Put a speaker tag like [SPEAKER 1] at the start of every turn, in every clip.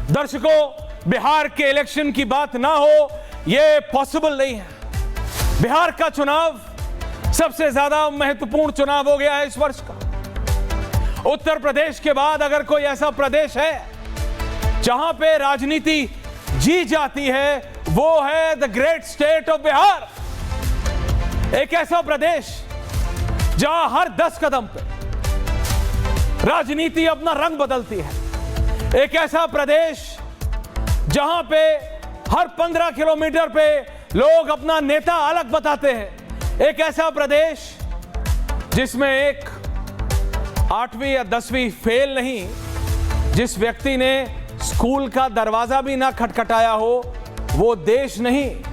[SPEAKER 1] दर्शकों, बिहार के इलेक्शन की बात ना हो यह पॉसिबल नहीं है। बिहार का चुनाव सबसे ज्यादा महत्वपूर्ण चुनाव हो गया है इस वर्ष का। उत्तर प्रदेश के बाद अगर कोई ऐसा प्रदेश है जहां पे राजनीति जी जाती है वो है the great state of Bihar. एक ऐसा प्रदेश जहां हर 10 कदम पे राजनीति अपना रंग बदलती है। एक ऐसा प्रदेश जहां पे हर 15 किलोमीटर पे लोग अपना नेता अलग बताते हैं। एक ऐसा प्रदेश जिसमें एक 8वीं या 10वीं फेल नहीं, जिस व्यक्ति ने स्कूल का दरवाजा भी ना खटखटाया हो वो देश नहीं।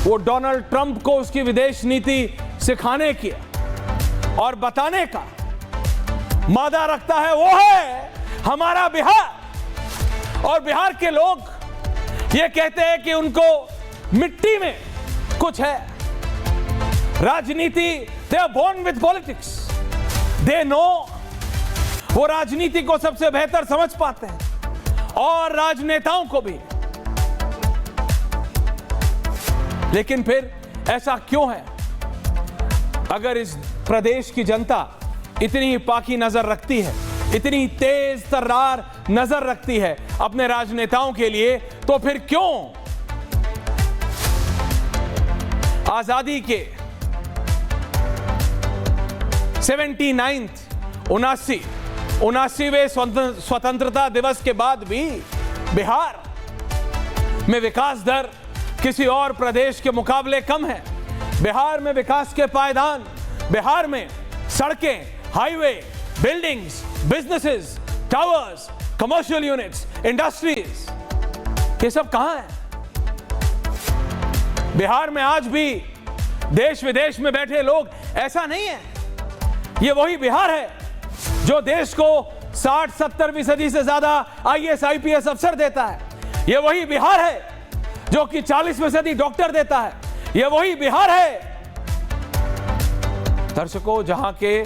[SPEAKER 1] वो डोनाल्ड ट्रंप को उसकी विदेश नीति सिखाने की और बताने का मादा रखता है, वो है हमारा बिहार। और बिहार के लोग ये कहते हैं कि उनको मिट्टी में कुछ है। राजनीति, they are born with politics, they know. वो राजनीति को सबसे बेहतर समझ पाते हैं और राजनेताओं को भी। लेकिन फिर ऐसा क्यों है? अगर इस प्रदेश की जनता इतनी पाकी नजर रखती है, इतनी तेज तर्रार नजर रखती है अपने राजनेताओं के लिए, तो फिर क्यों आजादी के 79वें स्वतंत्रता दिवस के बाद भी बिहार में विकास दर किसी और प्रदेश के मुकाबले कम है। बिहार में विकास के पायदान, बिहार में सड़कें, highway, buildings, businesses, towers, commercial units, industries, ये सब कहां है? बिहार में आज भी देश विदेश में बैठे लोग ऐसा नहीं है। ये वही बिहार है जो देश को 60-70% से ज्यादा IAS IPS अफसर देता है। ये वही बिहार है जो कि 40% डॉक्टर देता है। ये वही बिहार है दर्शकों जहां के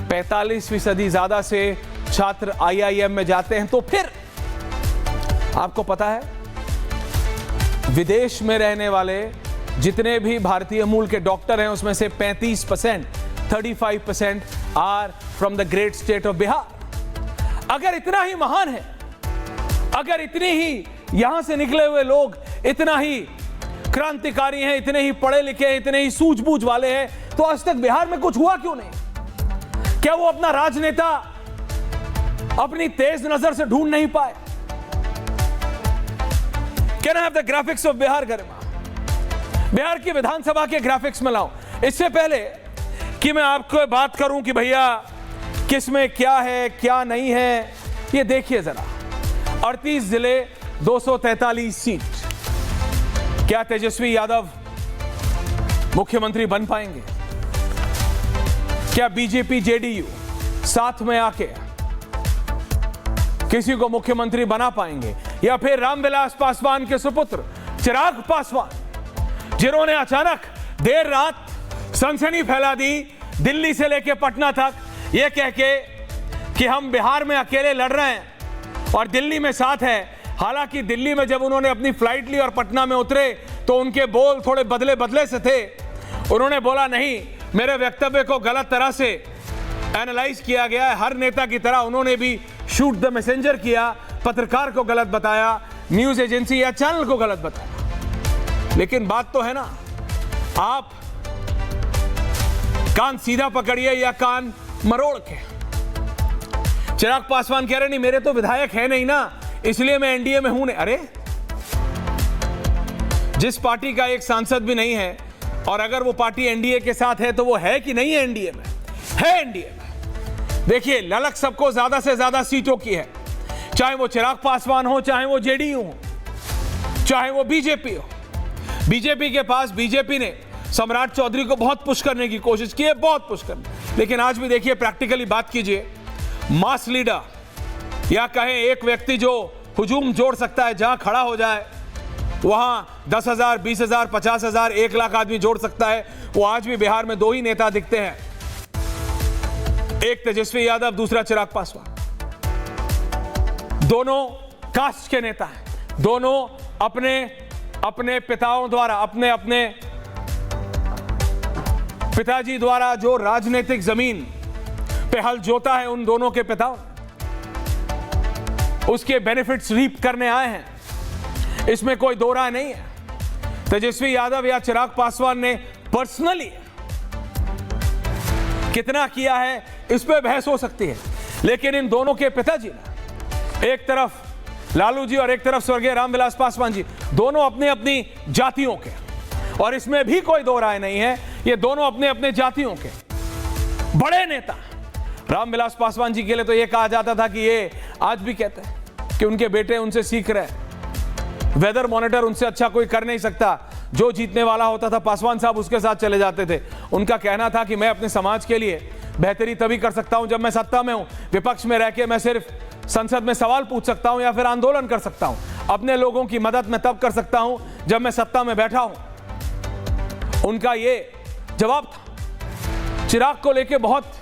[SPEAKER 1] 45% ज्यादा से छात्र IIM में जाते हैं। तो फिर आपको पता है विदेश में रहने वाले जितने भी भारतीय मूल के डॉक्टर हैं उसमें से 35% are from the great state of Bihar. अगर इतना ही महान है, अगर इतनी ही यहां से निकले हुए लोग इतना ही क्रांतिकारी हैं, इतने ही पढ़े लिखे हैं, इतने ही सूझबूझ वाले हैं, तो आज तक बिहार में कुछ हुआ क्यों नहीं? क्या वो अपना राजनेता अपनी तेज नजर से ढूंढ नहीं पाए? Can I have the graphics of Bihar Garima? Bihar की विधानसभा के ग्राफिक्स में लाऊं। इससे पहले कि मैं आपको बात करूं कि भैया किसमें क्या है क्या नहीं है, ये देखिए जरा। 38 जिले, 243 सीट। क्या तेजस्वी यादव मुख्यमंत्री बन पाएंगे? क्या बीजेपी JDU साथ में आके किसी को मुख्यमंत्री बना पाएंगे? या फिर रामविलास पासवान के सुपुत्र चिराग पासवान, जिन्होंने अचानक देर रात सनसनी फैला दी दिल्ली से लेकर पटना तक, यह कह के कि हम बिहार में अकेले लड़ रहे हैं और दिल्ली में साथ है। हालांकि दिल्ली में जब उन्होंने अपनी फ्लाइट ली और पटना में उतरे तो उनके बोल थोड़े बदले बदले से थे। उन्होंने बोला नहीं, मेरे वक्तव्य को गलत तरह से एनालाइज किया गया है। हर नेता की तरह उन्होंने भी शूट द मैसेंजर किया, पत्रकार को गलत बताया, न्यूज एजेंसी या चैनल को गलत बताया। लेकिन बात तो है ना, आप कान सीधा पकड़िए या कान मरोड़ के। चिराग पासवान कह रहे नहीं, मेरे तो विधायक है नहीं ना, इसलिए मैं एनडीए में हूं नहीं। अरे जिस पार्टी का एक सांसद भी नहीं है और अगर वो पार्टी एनडीए के साथ है तो वो है कि नहीं है एनडीए में? है एनडीए में। देखिए, ललक सबको ज्यादा से ज्यादा सीटों की है, चाहे वो चिराग पासवान हो, चाहे वो JDU हो, चाहे वो बीजेपी हो। बीजेपी के पास बीजेपी ने सम्राट चौधरी को बहुत पुश करने की कोशिश की है, बहुत पुश करने। लेकिन आज भी देखिए, प्रैक्टिकली बात कीजिए, मास लीडर या कहें एक व्यक्ति जो हुजूम जोड़ सकता है, जहां खड़ा हो जाए वहां 10,000, 20,000, 50,000, 1 लाख आदमी जोड़ सकता है, वो आज भी बिहार में 2 ही नेता दिखते हैं, एक तेजस्वी यादव, दूसरा चिराग पासवान। दोनों कास्ट के नेता हैं। दोनों अपने अपने पिताओं द्वारा, अपने अपने पिताजी द्वारा जो राजनीतिक जमीन पे हल जोता है, उन दोनों के पिताओं उसके बेनिफिट्स रीप करने आए हैं। इसमें कोई दो राय नहीं है। तेजस्वी यादव या चिराग पासवान ने पर्सनली कितना किया है इस पे बहस हो सकती है, लेकिन इन दोनों के पिताजी ने, एक तरफ लालू जी और एक तरफ स्वर्गीय रामविलास पासवान जी, दोनों अपनी अपनी जातियों के, और इसमें भी कोई दो राय नहीं है, ये दोनों अपने अपने जातियों के बड़े नेता। रामविलास पासवान जी के लिए तो ये कहा जाता था कि ये आज भी कहते हैं कि उनके बेटे उनसे सीख रहे हैं। वेदर मॉनिटर उनसे अच्छा कोई कर नहीं सकता। जो जीतने वाला होता था पासवान साहब उसके साथ चले जाते थे। उनका कहना था कि मैं अपने समाज के लिए बेहतरी तभी कर सकता हूं जब मैं सत्ता में हूं। विपक्ष में रह के मैं सिर्फ संसद में सवाल पूछ सकता हूं या फिर आंदोलन कर सकता हूं। अपने लोगों की मदद मैं तब कर सकता हूं जब मैं सत्ता में बैठा हूं। उनका ये जवाब था। चिराग को लेके बहुत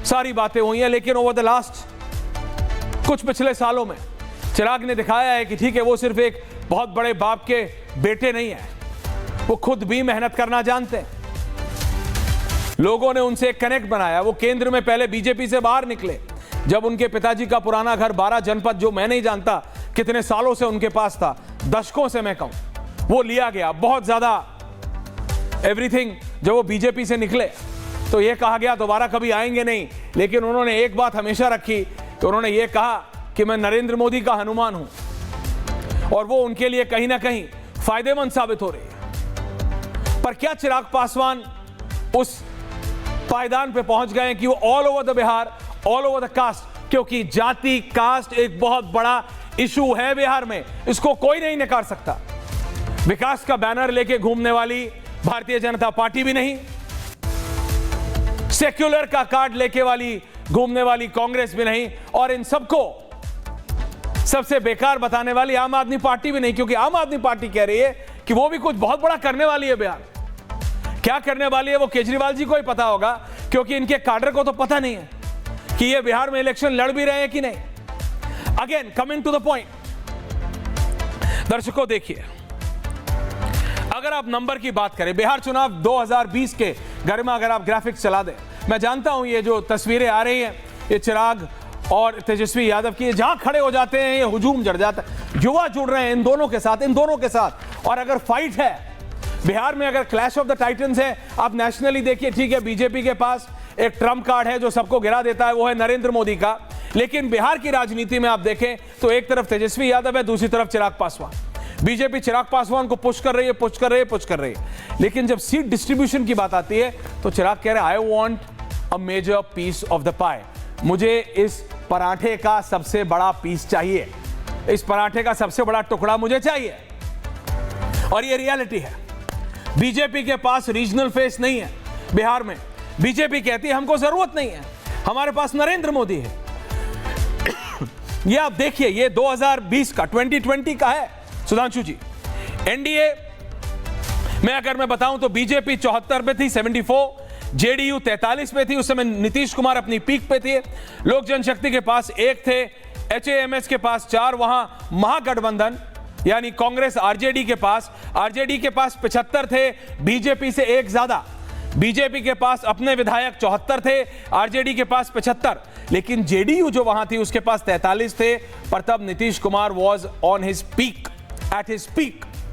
[SPEAKER 1] सारी बातें हुई हैं, लेकिन ओवर द लास्ट कुछ पिछले सालों में चिराग ने दिखाया है कि ठीक है, वो सिर्फ एक बहुत बड़े बाप के बेटे नहीं है, वो खुद भी मेहनत करना जानते हैं। लोगों ने उनसे एक कनेक्ट बनाया। वो केंद्र में पहले बीजेपी से बाहर निकले जब उनके पिताजी का पुराना घर 12 जनपद, जो मैं नहीं जानता कितने सालों से उनके पास था, दशकों से मैं कहूं, वो लिया गया। बहुत ज्यादा एवरीथिंग। जब वो बीजेपी से निकले तो ये कहा गया दोबारा कभी आएंगे नहीं, लेकिन उन्होंने एक बात हमेशा रखी तो उन्होंने ये कहा कि मैं नरेंद्र मोदी का हनुमान हूं, और वो उनके लिए कहीं ना कहीं फायदेमंद साबित हो रही है। पर क्या चिराग पासवान उस पायदान पे पहुंच गए कि वो all over the Bihar, all over the caste, क्योंकि जाति कास्ट एक बहुत बड़ा इशू है बिहार में, इसको कोई नहीं नकार सकता। विकास का बैनर लेके घूमने वाली भारतीय जनता पार्टी भी नहीं, सेक्युलर का कार्ड लेके वाली घूमने वाली कांग्रेस भी नहीं, और इन सबको सबसे बेकार बताने वाली आम आदमी पार्टी भी नहीं, क्योंकि आम आदमी पार्टी कह रही है कि वो भी कुछ बहुत बड़ा करने वाली है बिहार। क्या करने वाली है वो केजरीवाल जी को ही पता होगा, क्योंकि इनके काडर को तो पता नहीं है कि ये बिहार में इलेक्शन लड़ भी रहे हैं कि नहीं। Again coming to the point, दर्शकों देखिए, अगर आप नंबर की बात करें, बिहार चुनाव 2020 के गरिमा, अगर आप ग्राफिक्स चला दें, मैं जानता हूं ये जो तस्वीरें आ रही हैं ये चिराग और तेजस्वी यादव की, जहां खड़े हो जाते हैं ये हुजूम जड़ जाता है। युवा जुड़ रहे हैं इन दोनों के साथ, इन दोनों के साथ। और अगर फाइट है बिहार में, अगर क्लैश ऑफ द टाइटन्स है, आप नेशनली देखिए, ठीक है, बीजेपी के पास एक ट्रम्प कार्ड है जो सबको गिरा देता है, वो है नरेंद्र मोदी का। लेकिन बिहार की राजनीति में आप देखें तो एक तरफ तेजस्वी यादव है, दूसरी तरफ चिराग पासवान। बीजेपी चिराग पासवान को पुश कर रही है, पुश कर रही है, पुश कर रही है। लेकिन जब सीट डिस्ट्रीब्यूशन की बात आती है तो चिराग कह रहे हैं, I want a major piece of the pie. मुझे इस पराठे का सबसे बड़ा पीस चाहिए, इस पराठे का सबसे बड़ा टुकड़ा मुझे चाहिए। और ये रियलिटी है। बीजेपी के पास रीजनल फेस नहीं है बिहार में। बीजेपी कहती है हमको जरूरत नहीं है, हमारे पास नरेंद्र मोदी है। ये आप देखिए, ये 2020 का 2020 का है सुधांशु जी। एनडीए में अगर मैं बताऊं तो बीजेपी 74 पे थी, 74, जेडीयू 43 पे थी, उस समय नीतीश कुमार अपनी पीक पे थे। लोक जनशक्ति के पास 1 थे, एचएएमएस के पास 4, वहां महागठबंधन यानी कांग्रेस आरजेडी के पास 75 थे, बीजेपी से 1 ज्यादा। बीजेपी के पास अपने विधायक 74 थे, आरजेडी के पास 75, लेकिन जेडीयू जो वहां थी उसके पास 43 थे। पर तब Nitish Kumar was on his peak, at his peak.